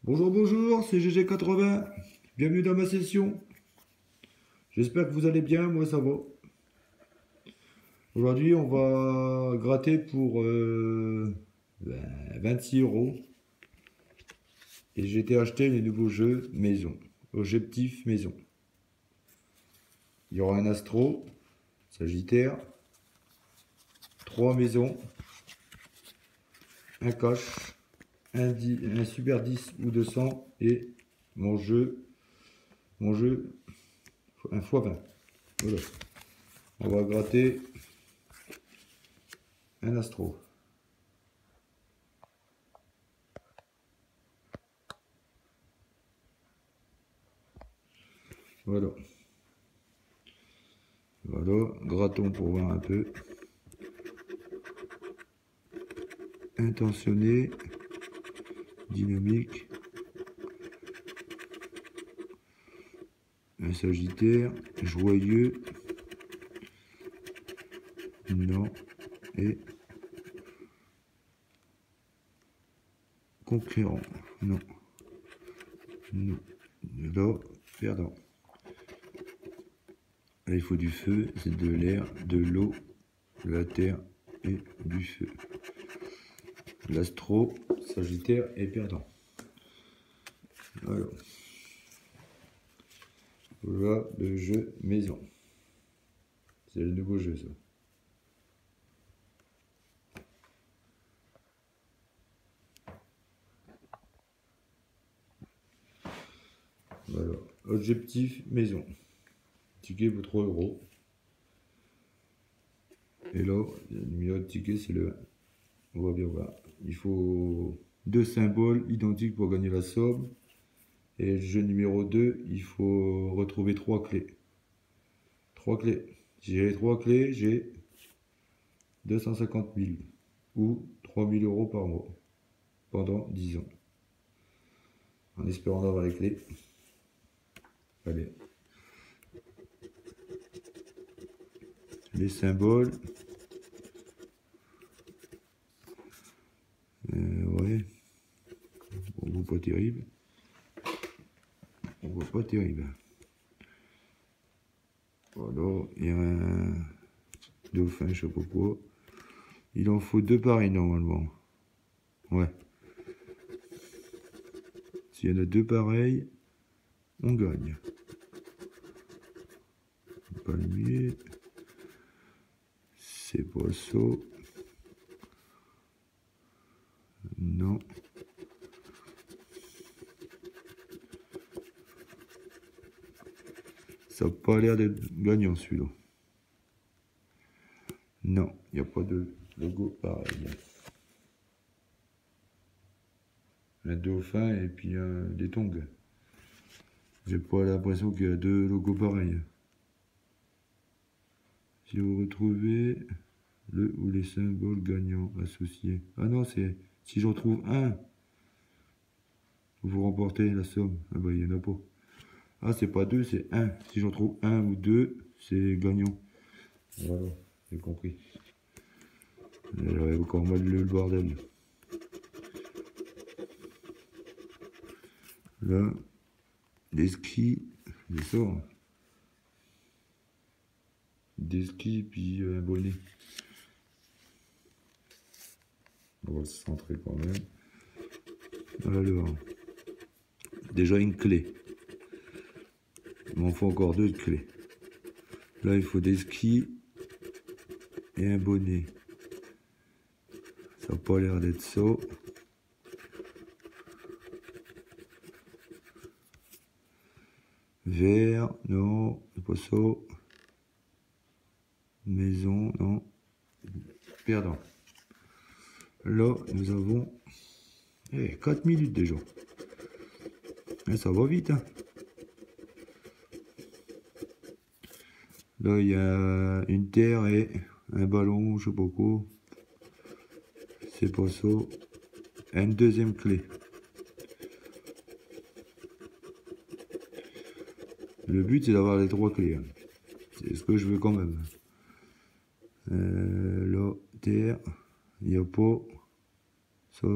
Bonjour, bonjour, c'est GG80. Bienvenue dans ma session. J'espère que vous allez bien, moi ça va. Aujourd'hui, on va gratter pour 26 euros. Et j'ai été acheter les nouveaux jeux maison, objectif maison. Il y aura un astro, sagittaire, 3 maisons, un cache, un super 10 ou 200 et mon jeu, un x20. Voilà. On va gratter un astro. Voilà. Voilà, grattons pour voir un peu. Intentionné, dynamique, un sagittaire, joyeux, non, et conquérant, non, non, là, perdant. Là, il faut du feu, c'est de l'air, de l'eau, de la terre et du feu. L'astro, sagittaire et perdant. Voilà. Voilà le jeu maison. C'est le nouveau jeu, ça. Voilà. Objectif maison. Ticket pour 3 euros. Et là, le numéro de ticket, c'est le 1. On va bien voir. Il faut 2 symboles identiques pour gagner la somme. Et le jeu numéro 2, il faut retrouver 3 clés. 3 clés. Si j'ai les 3 clés, j'ai 250 000 ou 3 000 euros par mois pendant 10 ans. En espérant avoir les clés. Allez. Les symboles. Ouais. On voit pas terrible. On voit pas terrible. Voilà. Il y a un dauphin, je sais pas quoi. Il en faut 2 pareils normalement. Ouais. S'il y en a 2 pareils, on gagne. Palmier. C'est pas ça. Non. Ça n'a pas l'air d'être gagnant celui-là. Non, il n'y a pas de logo pareil. Un dauphin et puis des tongs. J'ai pas l'impression qu'il y a 2 logos pareils. Si vous retrouvez le ou les symboles gagnants associés. Ah non, c'est si je retrouve un, vous remportez la somme. Ah bah il n'y en a pas. Ah c'est pas 2, c'est 1. Si je retrouve 1 ou 2, c'est gagnant. Voilà, j'ai compris. J'avais encore mal le bordel. Là, des skis, je sors. Des skis, puis un bonnet. On va se centrer quand même. Alors, déjà une clé. Il m'en faut encore 2 clés. Là, il faut des skis et un bonnet. Ça n'a pas l'air d'être ça. Vert, non, c'est pas ça. Maison, non. Perdant. Là, nous avons 4 minutes déjà. Et ça va vite, hein. Là, il y a une terre et un ballon, je sais pas quoi. C'est pas ça. Une deuxième clé. Le but, c'est d'avoir les 3 clés. Hein. C'est ce que je veux quand même. Là, terre, il n'y a pas ça.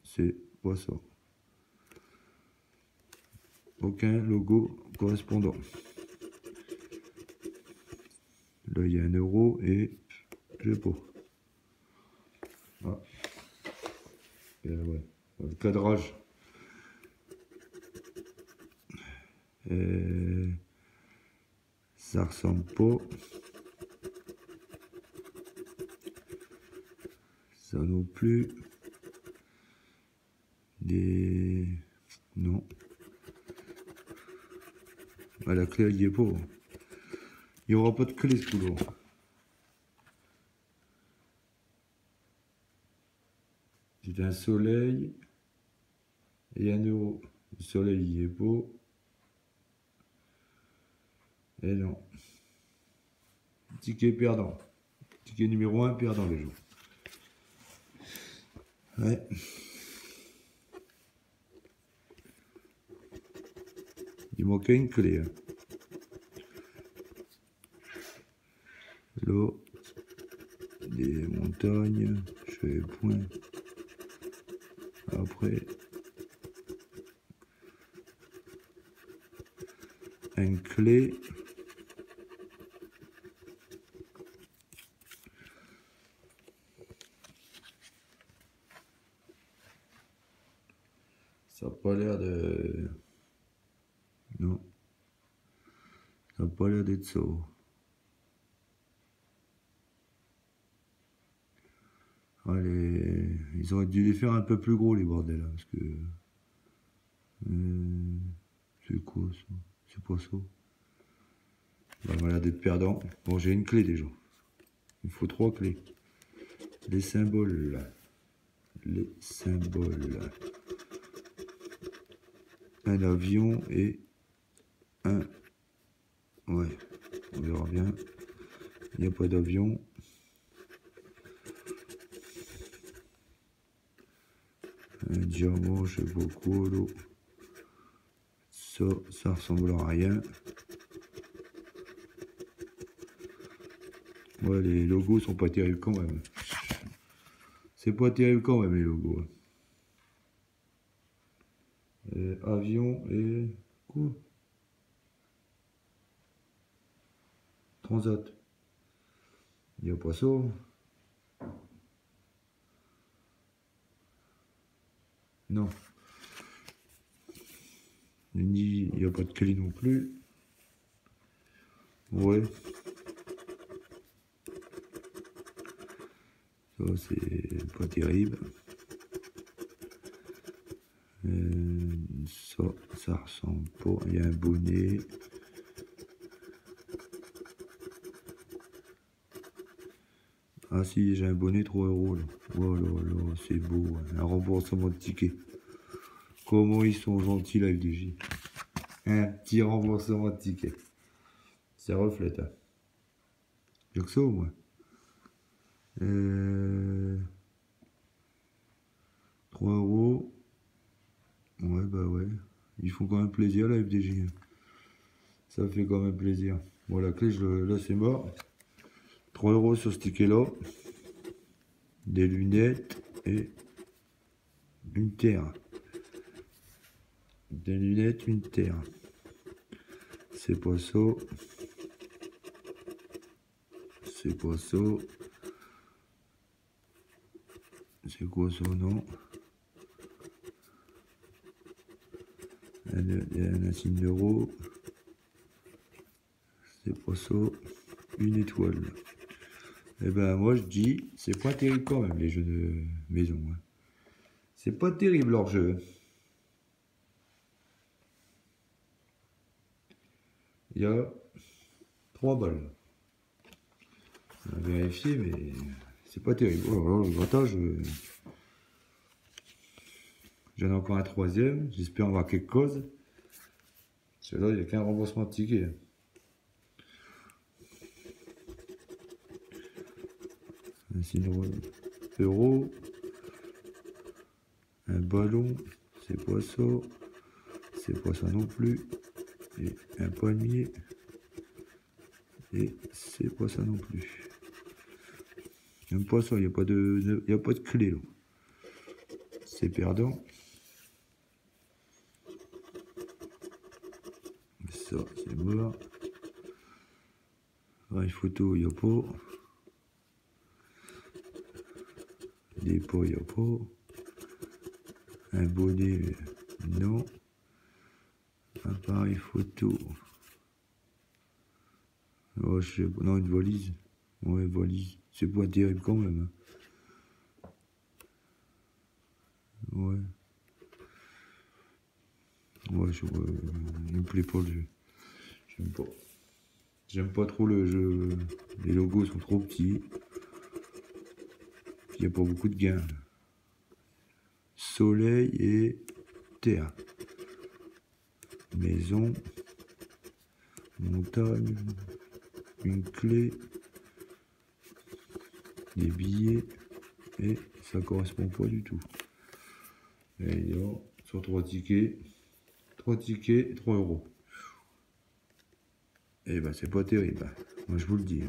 C'est pas ça. aucun logo correspondant. Là, il y a 1 euro et je sais pas. Ah. Ouais. Le cadrage. Ça ressemble pas. Ça non plus. Non. Ah, la clé, il n'y est pas. Il n'y aura pas de clé ce coup-là. C'est un soleil et 1 euro. Le soleil, il n'y est pas. Et non. Ticket perdant. Ticket numéro 1 perdant les jours. Ouais. Il manquait une clé. Hein. Là, des montagnes, je fais point. Après, une clé. Ça n'a pas l'air de... Non. Ça n'a pas l'air d'être ça. Allez, ils auraient dû les faire un peu plus gros les bordels là, parce que... c'est quoi ça? C'est pas ça. Bah, ça a l'air d'être perdant. Bon, j'ai une clé déjà. Il faut 3 clés. Les symboles là. Les symboles. Un avion et un... Ouais, on verra bien. Il n'y a pas d'avion. Un diamant, je sais pas quoi, là. Ça ressemble à rien. Ouais, les logos sont pas terribles quand même. C'est pas terrible quand même les logos. Avion et... Quoi? Transat. Il n'y a pas ça. Non. Il n'y a pas de clé non plus. Ouais. Ça, c'est pas terrible. Ça ressemble pas. Il y a un bonnet. Ah si, j'ai un bonnet 3 euros là. Oh là là, c'est beau. Hein. Un remboursement de ticket. Comment ils sont gentils la FDJ. Un petit remboursement de ticket. Ça reflète. Hein. Il y a que ça au moins. 3 euros. Ouais, bah ouais. Ils font quand même plaisir la FDJ. Ça fait quand même plaisir. Bon, la clé, là c'est mort. 3 euros sur ce ticket-là. Des lunettes et une terre. Des lunettes, une terre. C'est pas ça. C'est pas ça. C'est quoi ça, non? Un insigne d'euro. C'est pas ça. Une étoile. Et ben moi je dis, c'est pas terrible quand même les jeux de maison. Hein. C'est pas terrible leur jeu. Il y a 3 balles. On va vérifier, mais c'est pas terrible. Oh là là, le grattage. J'en ai encore un 3e. J'espère avoir quelque chose. Celui-là, il n'y a qu'un remboursement de ticket. Un signe euro. Un ballon. C'est pas ça. C'est pas ça non plus. Et un palmier. Et c'est pas ça non plus. Même pas ça, il n'y a pas de clé là. C'est perdant. Ça, c'est mort. Une photo, il n'y a pas. Dépôt, il n'y a pas. Un bonnet, non. Appareil photo. Oh, je sais pas. Non, une valise. Ouais, valise. C'est pas terrible quand même. Ouais. Ouais, il me plaît pas le jeu. J'aime pas. J'aime pas trop le jeu. Les logos sont trop petits. Il n'y a pas beaucoup de gains. Soleil et terre. Maison. Montagne. Une clé. Des billets. Et ça correspond pas du tout. Et là, sur 3 tickets. 3 tickets, 3 euros. Et ben c'est pas terrible. Moi je vous le dis.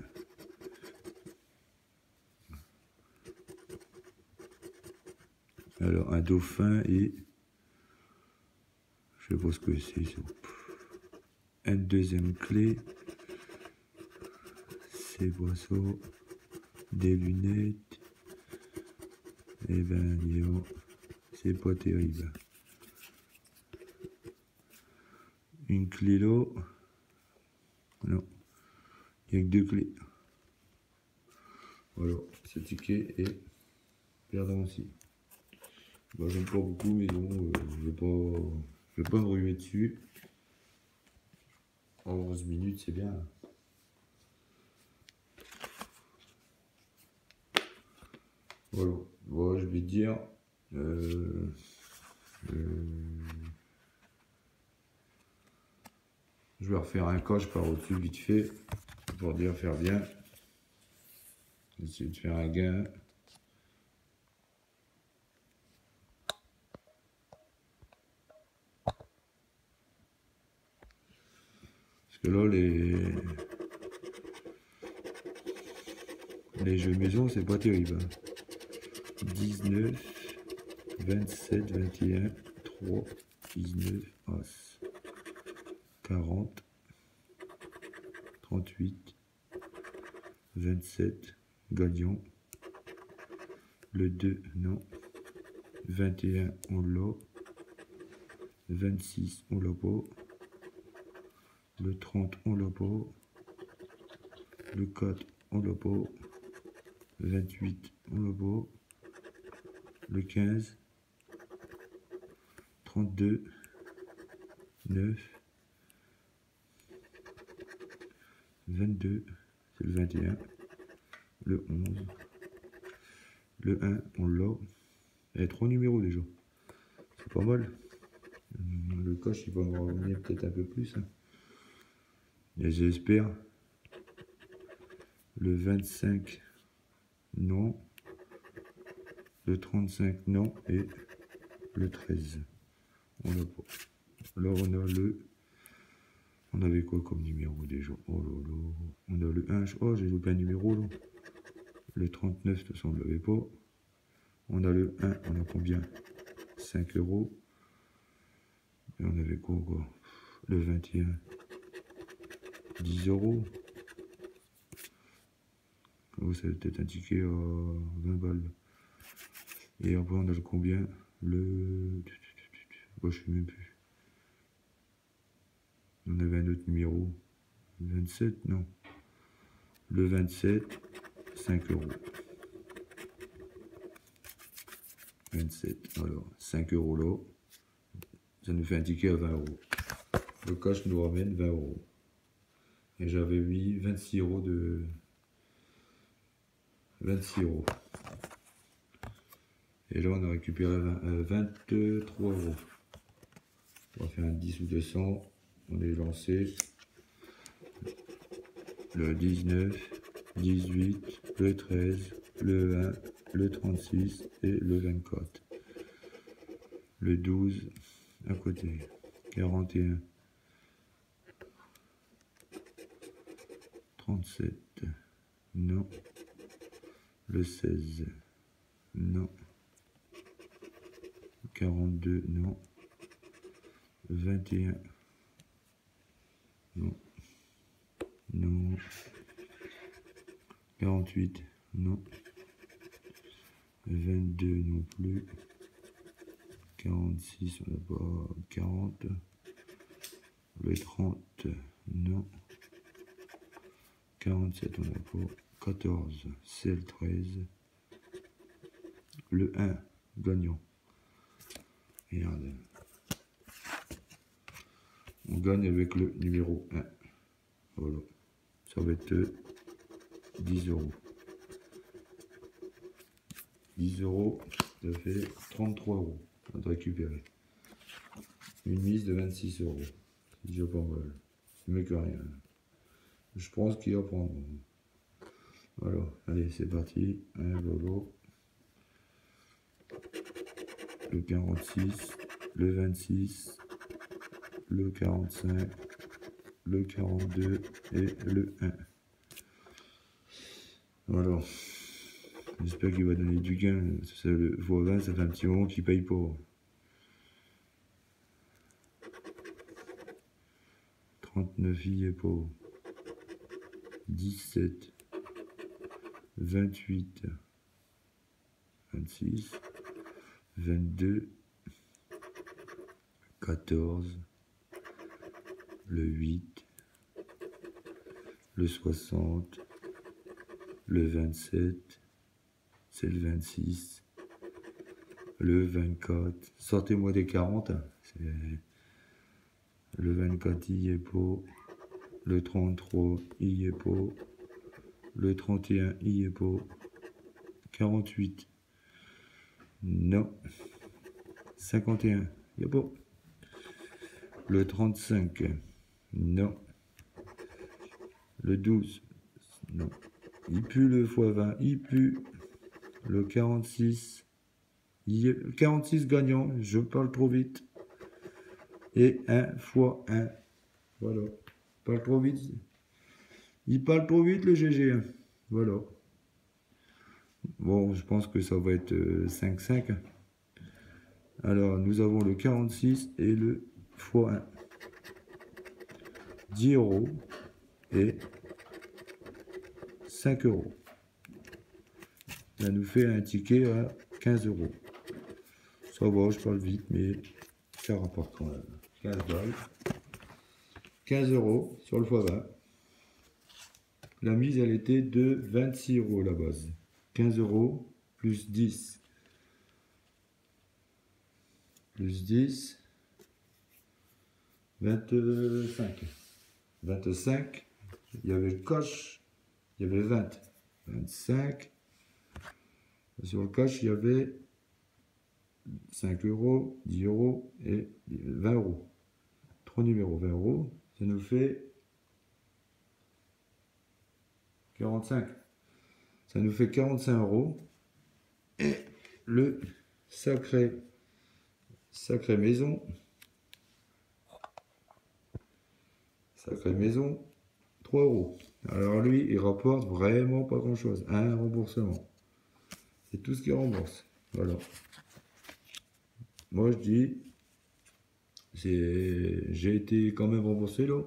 Alors un dauphin et je sais pas ce que c'est. Une deuxième clé. C'est quoi ça? Des lunettes. Et ben disons, c'est pas terrible. Une clé là. Non. Il n'y a que 2 clés. Voilà, ce ticket est perdant aussi. Bah, j'aime pas beaucoup, mais bon, je vais pas me ruer dessus. En 11 minutes, c'est bien. Voilà, bon, je vais dire. Je vais refaire un coche par au-dessus vite fait pour bien faire bien. Essayer de faire un gain. Parce que là, les jeux maison, c'est pas terrible. 19, 27, 21, 3, 19, As. 40, 38, 27, Galion. Le 2, non. 21, on l'a. 26, on l'a pas. Le 30, on l'a pas. Le 4, on l'a pas. 28, on l'a pas. Le 15, 32, 9, 22, c'est le 21, le 11, le 1, on l'a. Il y a 3 numéros déjà. C'est pas mal. Le coche, il va me revenir peut-être un peu plus. Et j'espère. Le 25, non. Le 35, non. Et le 13, on l'a pas. Alors on a le... On avait quoi comme numéro déjà? Oh là là. On a le 1. Oh, j'ai loupé un numéro là. Le 39, de toute façon, on ne l'avait pas. On a le 1. On a combien? 5 euros. Et on avait quoi, le 21. 10 euros. Oh, ça va peut-être un ticket à 20 balles. Et après, on a le combien? Le... Oh, je sais même plus. On avait un autre numéro. 27, non. Le 27, 5 euros. 27, alors 5 euros là. Ça nous fait un ticket à 20 euros. Le cash nous ramène 20 euros. Et j'avais mis 26 euros de... 26 euros. Et là, on a récupéré 23 euros. On va faire un 10 ou 200. On est lancé. Le 19, 18, le 13, le 1, le 36 et le 24. Le 12 à côté. 41. 37. Non. Le 16. Non. 42. Non. 21. Non. Non. 48. Non. 22 non plus. 46, on n'a pas. 40. Le 30, non. 47, on n'a pas. 14, c'est le 13. Le 1, gagnant. Regarde. On gagne avec le numéro 1. Voilà. Ça va être 10 euros. 10 euros, ça fait 33 euros à récupérer. Une mise de 26 euros. C'est déjà pas mal. C'est mieux que rien. Je pense qu'il va prendre. Voilà, allez, c'est parti. Un Lolo. Le 46, le 26, le 45, le 42 et le 1. Voilà. J'espère qu'il va donner du gain. Le x20, ça fait un petit moment qu'il paye pas. 39, il est pas. 17, 28, 26, 22, 14, le 8, le 60, le 27, c'est le 26, le 24, sortez-moi des 40, le 24 il y est pas, le 33 il y est pas, le 31 il y est pas, 48, non, 51, il y a pas, le 35, non, le 12, non, il pue le x20, il pue le 46, le 46 gagnant, je parle trop vite, et 1 x 1, voilà, parle trop vite, il parle trop vite le GG, voilà. Bon, je pense que ça va être 5-5. Alors, nous avons le 46 et le x1. 10 euros et 5 euros. Ça nous fait un ticket à 15 euros. Ça va, je parle vite, mais ça rapporte quand même. 15 balles. 15 euros sur le x20. La mise, elle était de 26 euros à la base. 15 euros plus 10. Plus 10. 25. 25. Il y avait le coche. Il y avait 20. 25. Sur le coche, il y avait 5 euros, 10 euros et 20 euros. 3 numéros, 20 euros. Ça nous fait 45. Ça nous fait 45 euros. Et le sacré maison. Sacré maison, 3 euros. Alors lui, il rapporte vraiment pas grand chose. Un remboursement. C'est tout ce qu'il rembourse. Voilà. Moi je dis, j'ai été quand même remboursé là.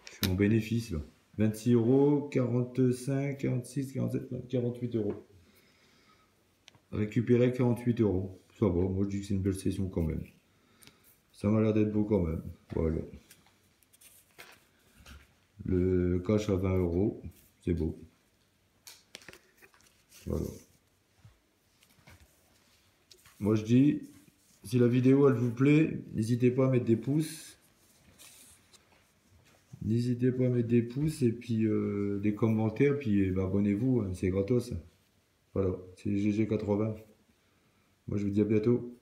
Je suis en bénéfice là. 26 euros, 45, 46, 47, 48 euros. Récupérer 48 euros. Ça va, moi je dis que c'est une belle session quand même. Ça m'a l'air d'être beau quand même. Voilà. Le cash à 20 euros, c'est beau. Voilà. Moi je dis, si la vidéo elle vous plaît, n'hésitez pas à mettre des pouces. N'hésitez pas à mettre des pouces et puis des commentaires, puis abonnez-vous, hein, c'est gratos. Voilà, c'est GG80. Moi je vous dis à bientôt.